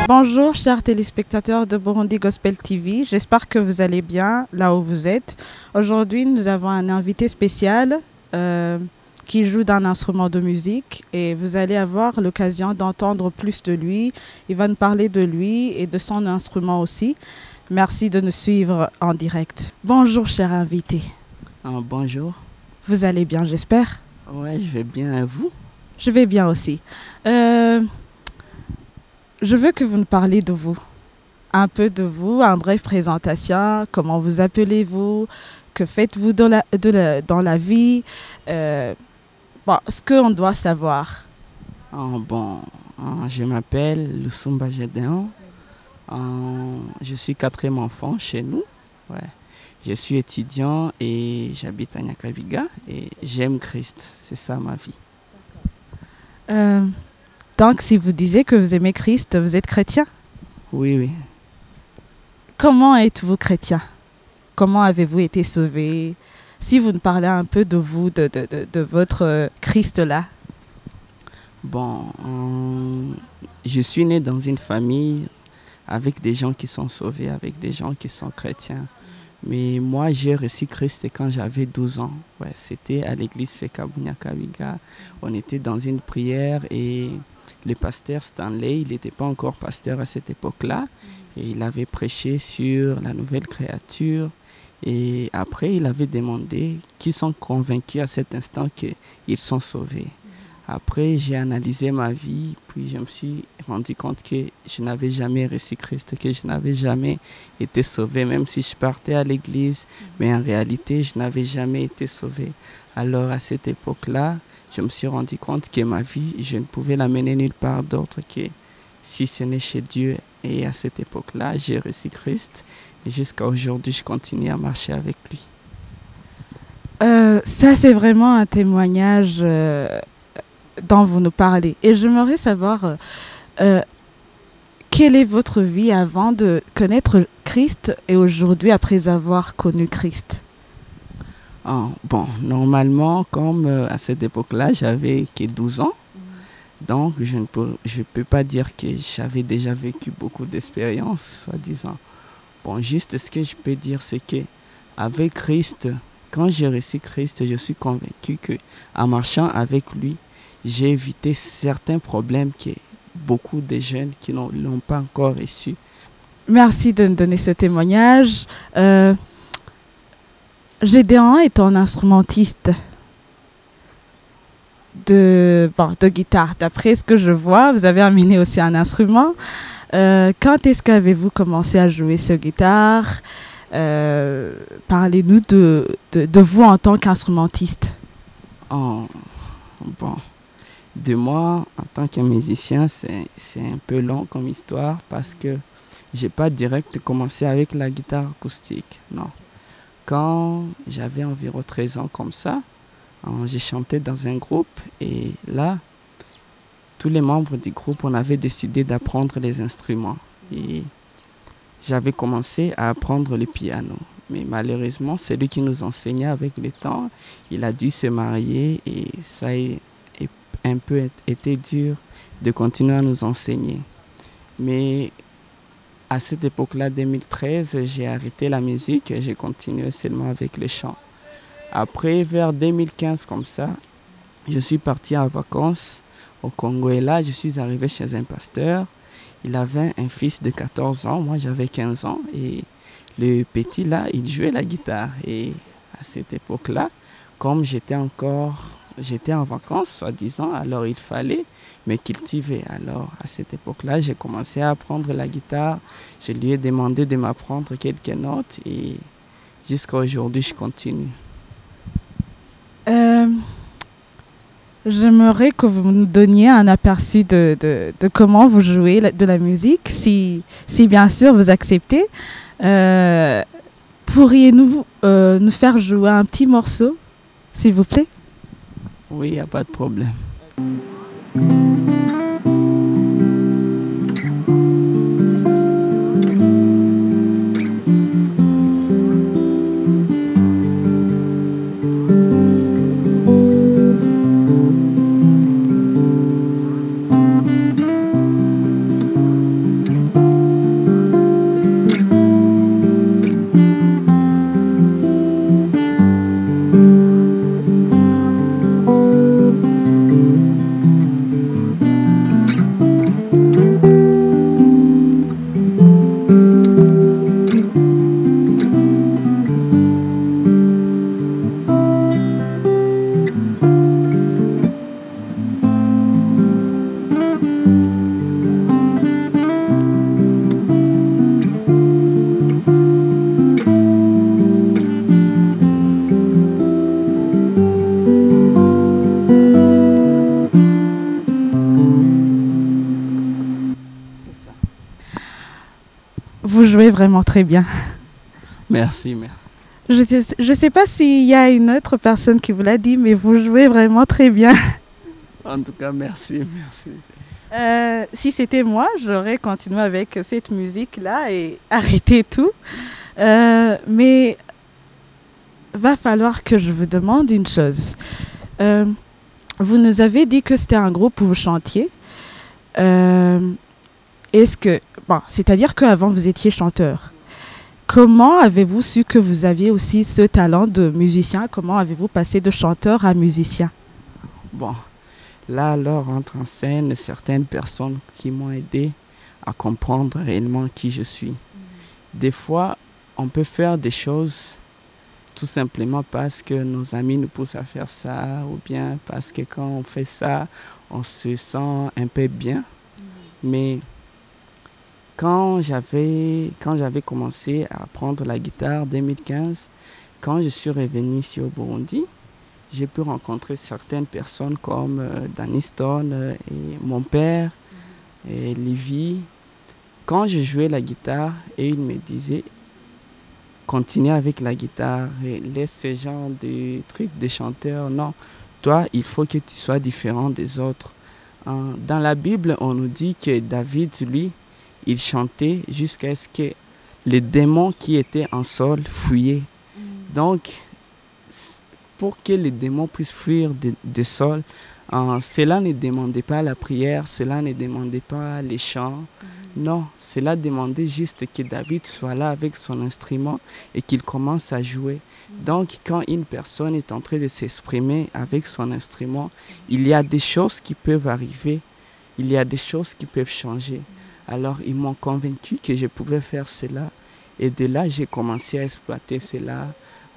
Bonjour chers téléspectateurs de Burundi Gospel TV, j'espère que vous allez bien là où vous êtes. Aujourd'hui nous avons un invité spécial qui joue d'un instrument de musique et vous allez avoir l'occasion d'entendre plus de lui. Il va nous parler de lui et de son instrument aussi. Merci de nous suivre en direct. Bonjour cher invité. Bonjour. Vous allez bien j'espère? Ouais, je vais bien, et vous? Je vais bien aussi. Je veux que vous nous parliez de vous. Un peu de vous, une brève présentation. Comment vous appelez-vous? Que faites-vous dans la vie? Ce qu'on doit savoir. Je m'appelle Lusumba Gédéon. Je suis quatrième enfant chez nous. Ouais. Je suis étudiant et j'habite à Nyakabiga et j'aime Christ. C'est ça ma vie. Donc, si vous disiez que vous aimez Christ, vous êtes chrétien? Oui, oui. Comment êtes-vous chrétien? Comment avez-vous été sauvé? Si vous nous parlez un peu de vous, de votre Christ-là. Je suis né dans une famille avec des gens qui sont sauvés, avec des gens qui sont chrétiens. Mais moi, j'ai reçu Christ quand j'avais 12 ans. Ouais, c'était à l'église Fekabu Nyakabiga. On était dans une prière et le pasteur Stanley, il n'était pas encore pasteur à cette époque-là. Et il avait prêché sur la nouvelle créature. Et après, il avait demandé qui sont convaincus à cet instant qu'ils sont sauvés. Après, j'ai analysé ma vie, puis je me suis rendu compte que je n'avais jamais reçu Christ, que je n'avais jamais été sauvé, même si je partais à l'église, mais en réalité, je n'avais jamais été sauvé. Alors, à cette époque-là, je me suis rendu compte que ma vie, je ne pouvais la mener nulle part d'autre que si ce n'est chez Dieu. Et à cette époque-là, j'ai reçu Christ, et jusqu'à aujourd'hui, je continue à marcher avec lui. Ça, c'est vraiment un témoignage dont vous nous parlez. Et j'aimerais savoir quelle est votre vie avant de connaître Christ et aujourd'hui après avoir connu Christ? Normalement, comme à cette époque-là, j'avais que 12 ans. Donc, je ne peux pas dire que j'avais déjà vécu beaucoup d'expériences, soi-disant. Juste ce que je peux dire, c'est qu'avec Christ, quand j'ai reçu Christ, je suis convaincu qu'en marchant avec lui, j'ai évité certains problèmes que beaucoup de jeunes qui ne l'ont pas encore reçu. Merci de nous donner ce témoignage. Gédéon est un instrumentiste de guitare. D'après ce que je vois, vous avez amené aussi un instrument. Quand est-ce qu'avez-vous commencé à jouer ce guitare? Parlez-nous de vous en tant qu'instrumentiste. De moi, en tant que musicien, c'est un peu long comme histoire parce que j'ai pas direct commencé avec la guitare acoustique, non. Quand j'avais environ 13 ans comme ça, j'ai chanté dans un groupe et là, tous les membres du groupe, on avait décidé d'apprendre les instruments. Et j'avais commencé à apprendre le piano. Mais malheureusement, celui qui nous enseignait avec le temps, il a dû se marier et ça a un peu été dur de continuer à nous enseigner. Mais à cette époque-là, 2013, j'ai arrêté la musique et j'ai continué seulement avec le chant. Après, vers 2015 comme ça, je suis parti en vacances au Congo et là, je suis arrivé chez un pasteur. Il avait un fils de 14 ans, moi j'avais 15 ans et le petit là, il jouait la guitare. Et à cette époque-là, comme j'étais en vacances, soi-disant, alors il fallait me cultiver. Alors, à cette époque-là, j'ai commencé à apprendre la guitare. Je lui ai demandé de m'apprendre quelques notes et jusqu'à aujourd'hui, je continue. J'aimerais que vous nous donniez un aperçu de comment vous jouez de la musique, si bien sûr vous acceptez. Pourriez-nous nous faire jouer un petit morceau, s'il vous plaît? Oui, il n'y a pas de problème. jouez vraiment très bien. Merci, merci. Je ne sais pas s'il y a une autre personne qui vous l'a dit, mais vous jouez vraiment très bien. En tout cas, merci, merci. Si c'était moi, j'aurais continué avec cette musique-là et arrêté tout. Mais va falloir que je vous demande une chose. Vous nous avez dit que c'était un groupe où vous chantiez. Est-ce que, bon, c'est-à-dire qu'avant vous étiez chanteur. Comment avez-vous su que vous aviez aussi ce talent de musicien? Comment avez-vous passé de chanteur à musicien? Bon, là alors entre en scène certaines personnes qui m'ont aidé à comprendre réellement qui je suis. Des fois, on peut faire des choses tout simplement parce que nos amis nous poussent à faire ça, ou bien parce que quand on fait ça, on se sent un peu bien. Mais quand j'avais commencé à apprendre la guitare en 2015, quand je suis revenu ici au Burundi, j'ai pu rencontrer certaines personnes comme Danny Stone et mon père et Livy. Quand je jouais la guitare, et ils me disaient continue avec la guitare et laisse ces genres de trucs de chanteurs. Non, toi, il faut que tu sois différent des autres. Dans la Bible, on nous dit que David, lui, il chantait jusqu'à ce que les démons qui étaient en Saul fuyaient. Donc, pour que les démons puissent fuir de Saul, cela ne demandait pas la prière, cela ne demandait pas les chants. Non, cela demandait juste que David soit là avec son instrument et qu'il commence à jouer. Donc, quand une personne est en train de s'exprimer avec son instrument, il y a des choses qui peuvent arriver, il y a des choses qui peuvent changer. Alors, ils m'ont convaincu que je pouvais faire cela. Et de là, j'ai commencé à exploiter cela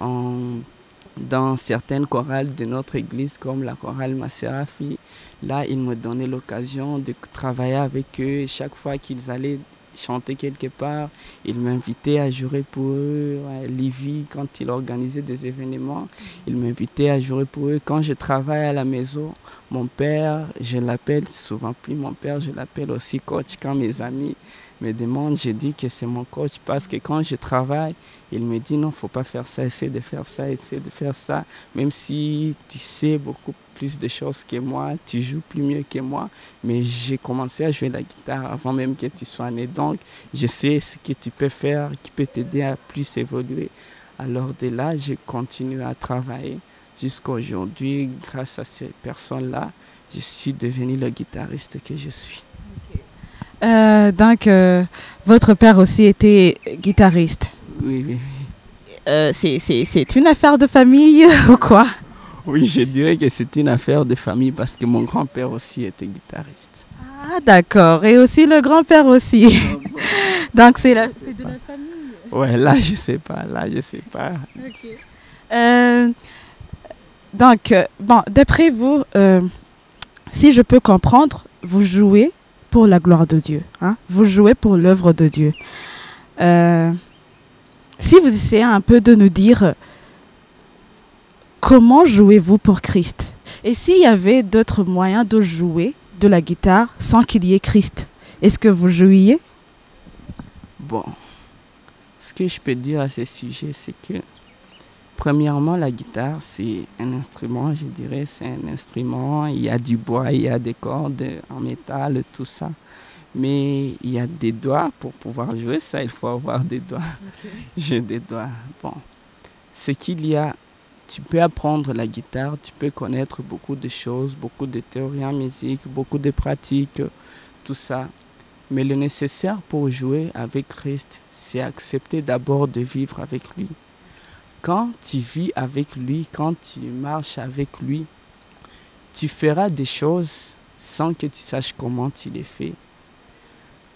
dans certaines chorales de notre église, comme la chorale Maserafi. Là, ils me donnaient l'occasion de travailler avec eux. Chaque fois qu'ils allaient chanter quelque part, ils m'invitaient à jouer pour eux. Livy, quand il organisait des événements, il m'invitait à jouer pour eux. Quand je travaille à la maison, mon père, je l'appelle souvent plus mon père, je l'appelle aussi coach. Quand mes amis me demandent, je dis que c'est mon coach parce que quand je travaille, il me dit non, il ne faut pas faire ça, essaie de faire ça, essaie de faire ça. Même si tu sais beaucoup plus de choses que moi, tu joues plus mieux que moi, mais j'ai commencé à jouer la guitare avant même que tu sois né. Donc, je sais ce que tu peux faire qui peut t'aider à plus évoluer. Alors de là, je continue à travailler jusqu'à aujourd'hui. Grâce à ces personnes-là, je suis devenu le guitariste que je suis. Donc, votre père aussi était guitariste. Oui, oui, oui. C'est une affaire de famille ou quoi? Oui, je dirais que c'est une affaire de famille parce que mon grand-père aussi était guitariste. Ah, d'accord. Et aussi le grand-père aussi. Donc, c'est de la famille. Ouais, là, je sais pas. Okay. Donc, bon, d'après vous, si je peux comprendre, vous jouez pour la gloire de Dieu. Hein? Vous jouez pour l'œuvre de Dieu. Si vous essayez un peu de nous dire comment jouez-vous pour Christ? Et s'il y avait d'autres moyens de jouer de la guitare sans qu'il y ait Christ, est-ce que vous jouiez? Bon, ce que je peux dire à ce sujet, c'est que premièrement, la guitare, c'est un instrument, je dirais, c'est un instrument. Il y a du bois, il y a des cordes en métal, tout ça. Mais il y a des doigts pour pouvoir jouer ça, il faut avoir des doigts. Okay. J'ai des doigts. Bon, ce qu'il y a, tu peux apprendre la guitare, tu peux connaître beaucoup de choses, beaucoup de théories en musique, beaucoup de pratiques, tout ça. Mais le nécessaire pour jouer avec Christ, c'est accepter d'abord de vivre avec lui. Quand tu vis avec lui, quand tu marches avec lui, tu feras des choses sans que tu saches comment tu les fais.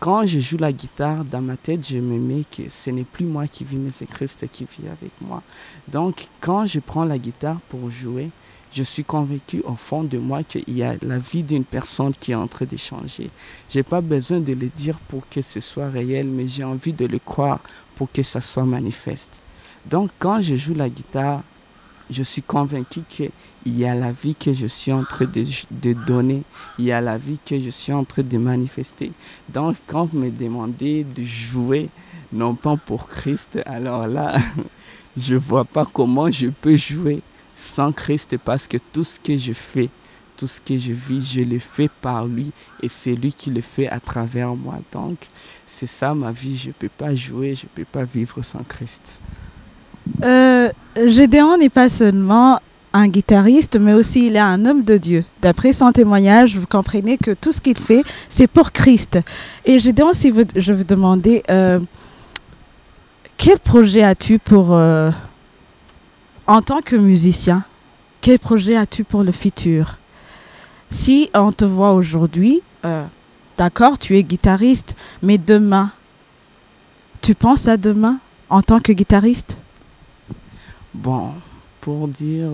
Quand je joue la guitare, dans ma tête, je me mets que ce n'est plus moi qui vis, mais c'est Christ qui vit avec moi. Donc, quand je prends la guitare pour jouer, je suis convaincu au fond de moi qu'il y a la vie d'une personne qui est en train de changer. Je n'ai pas besoin de le dire pour que ce soit réel, mais j'ai envie de le croire pour que ça soit manifeste. Donc, quand je joue la guitare, je suis convaincu qu'il y a la vie que je suis en train de donner, il y a la vie que je suis en train de manifester. Donc, quand vous me demandez de jouer non pas pour Christ, alors là, je ne vois pas comment je peux jouer sans Christ parce que tout ce que je fais, tout ce que je vis, je le fais par lui et c'est lui qui le fait à travers moi. Donc, c'est ça ma vie, je ne peux pas jouer, je ne peux pas vivre sans Christ. Gédéon n'est pas seulement un guitariste, mais aussi il est un homme de Dieu. D'après son témoignage, vous comprenez que tout ce qu'il fait, c'est pour Christ. Et Gédéon, si je vous demandais, quel projet as-tu pour, en tant que musicien, quel projet as-tu pour le futur? Si on te voit aujourd'hui, d'accord, tu es guitariste, mais demain, tu penses à demain en tant que guitariste? Bon, pour dire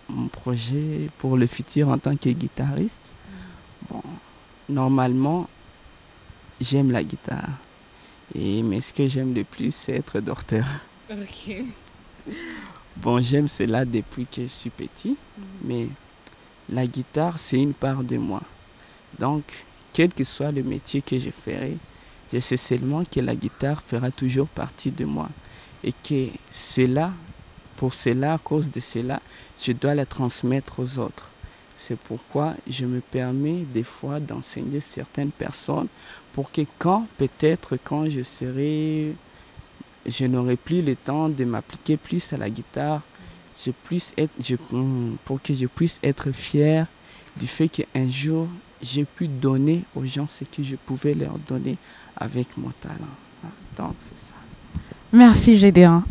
mon projet pour le futur en tant que guitariste, bon, normalement, j'aime la guitare. Mais ce que j'aime le plus, c'est être docteur. Ok. Bon, j'aime cela depuis que je suis petit, mais la guitare, c'est une part de moi. Donc, quel que soit le métier que je ferai, je sais seulement que la guitare fera toujours partie de moi. Et que cela, pour cela, à cause de cela, je dois la transmettre aux autres. C'est pourquoi je me permets des fois d'enseigner certaines personnes pour que peut-être quand je n'aurai plus le temps de m'appliquer plus à la guitare, pour que je puisse être fier du fait qu'un jour, j'ai pu donner aux gens ce que je pouvais leur donner avec mon talent. Donc, c'est ça. Merci Gédéon.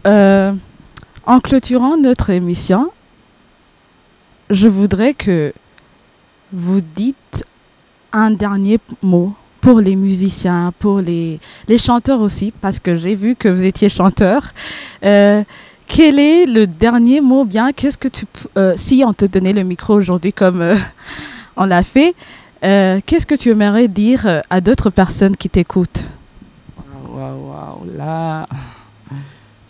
En clôturant notre émission, je voudrais que vous dites un dernier mot pour les musiciens, pour les chanteurs aussi, parce que j'ai vu que vous étiez chanteur. Quel est le dernier mot bien? Qu'est-ce que si on te donnait le micro aujourd'hui comme on l'a fait, qu'est-ce que tu aimerais dire à d'autres personnes qui t'écoutent? Waouh, là,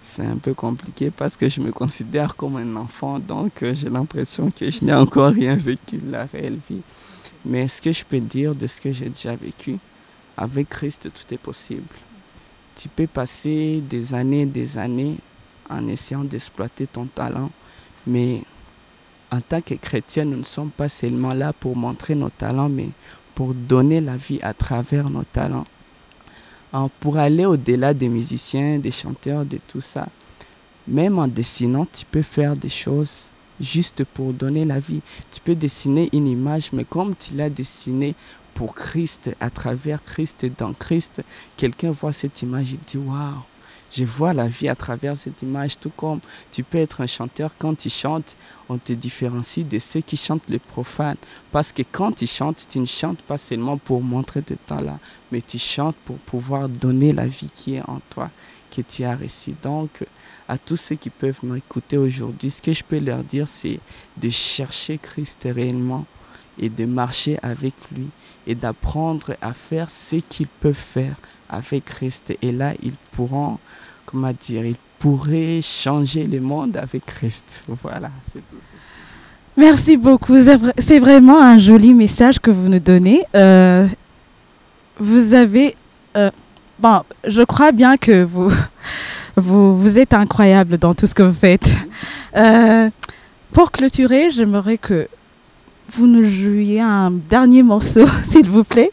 c'est un peu compliqué parce que je me considère comme un enfant, donc j'ai l'impression que je n'ai encore rien vécu de la réelle vie. Mais ce que je peux dire de ce que j'ai déjà vécu, avec Christ, tout est possible. Tu peux passer des années en essayant d'exploiter ton talent, mais en tant que chrétien, nous ne sommes pas seulement là pour montrer nos talents, mais pour donner la vie à travers nos talents. Pour aller au-delà des musiciens, des chanteurs, de tout ça, même en dessinant, tu peux faire des choses juste pour donner la vie. Tu peux dessiner une image, mais comme tu l'as dessinée pour Christ, à travers Christ et dans Christ, quelqu'un voit cette image, il dit « Waouh, je vois la vie à travers cette image », tout comme tu peux être un chanteur, quand tu chantes, on te différencie de ceux qui chantent les profanes. Parce que quand tu chantes, tu ne chantes pas seulement pour montrer tes talents, mais tu chantes pour pouvoir donner la vie qui est en toi, que tu as reçue. Donc, à tous ceux qui peuvent m'écouter aujourd'hui, ce que je peux leur dire, c'est de chercher Christ réellement et de marcher avec lui et d'apprendre à faire ce qu'ils peuvent faire avec Christ. Et là, ils pourront, ils pourraient changer le monde avec Christ. Voilà, c'est tout. Merci beaucoup. C'est vraiment un joli message que vous nous donnez. Vous avez... bon, je crois bien que vous êtes incroyable dans tout ce que vous faites. Pour clôturer, j'aimerais que vous nous jouiez un dernier morceau, s'il vous plaît.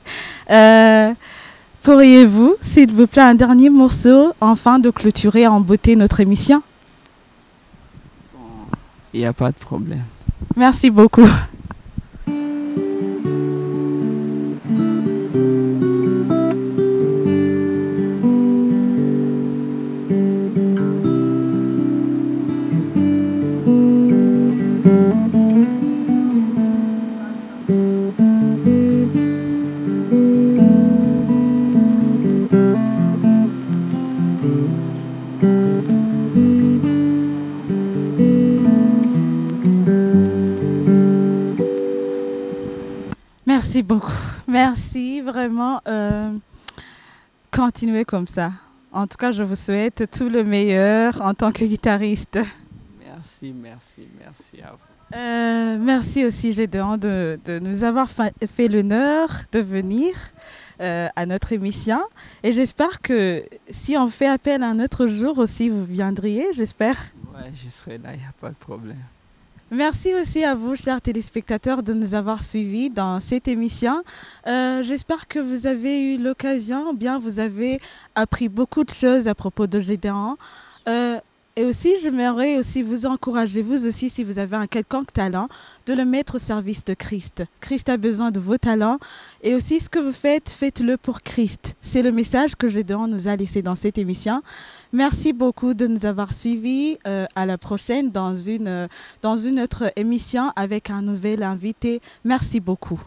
Pourriez-vous, s'il vous plaît, un dernier morceau, afin de clôturer en beauté notre émission? Il n'y a pas de problème. Merci beaucoup. Merci beaucoup. Merci vraiment. Continuez comme ça. En tout cas, je vous souhaite tout le meilleur en tant que guitariste. Merci à vous. Merci aussi, Gédéon, de nous avoir fait l'honneur de venir à notre émission. Et j'espère que si on fait appel un autre jour aussi, vous viendriez, j'espère. Ouais, je serai là, il n'y a pas de problème. Merci aussi à vous, chers téléspectateurs, de nous avoir suivis dans cette émission. J'espère que vous avez eu l'occasion, bien vous avez appris beaucoup de choses à propos de Gédéon. Et aussi, j'aimerais aussi vous encourager, vous aussi, si vous avez un quelconque talent, de le mettre au service de Christ. Christ a besoin de vos talents. Et aussi, ce que vous faites, faites-le pour Christ. C'est le message que Gédéon nous a laissé dans cette émission. Merci beaucoup de nous avoir suivis. À la prochaine dans une autre émission avec un nouvel invité. Merci beaucoup.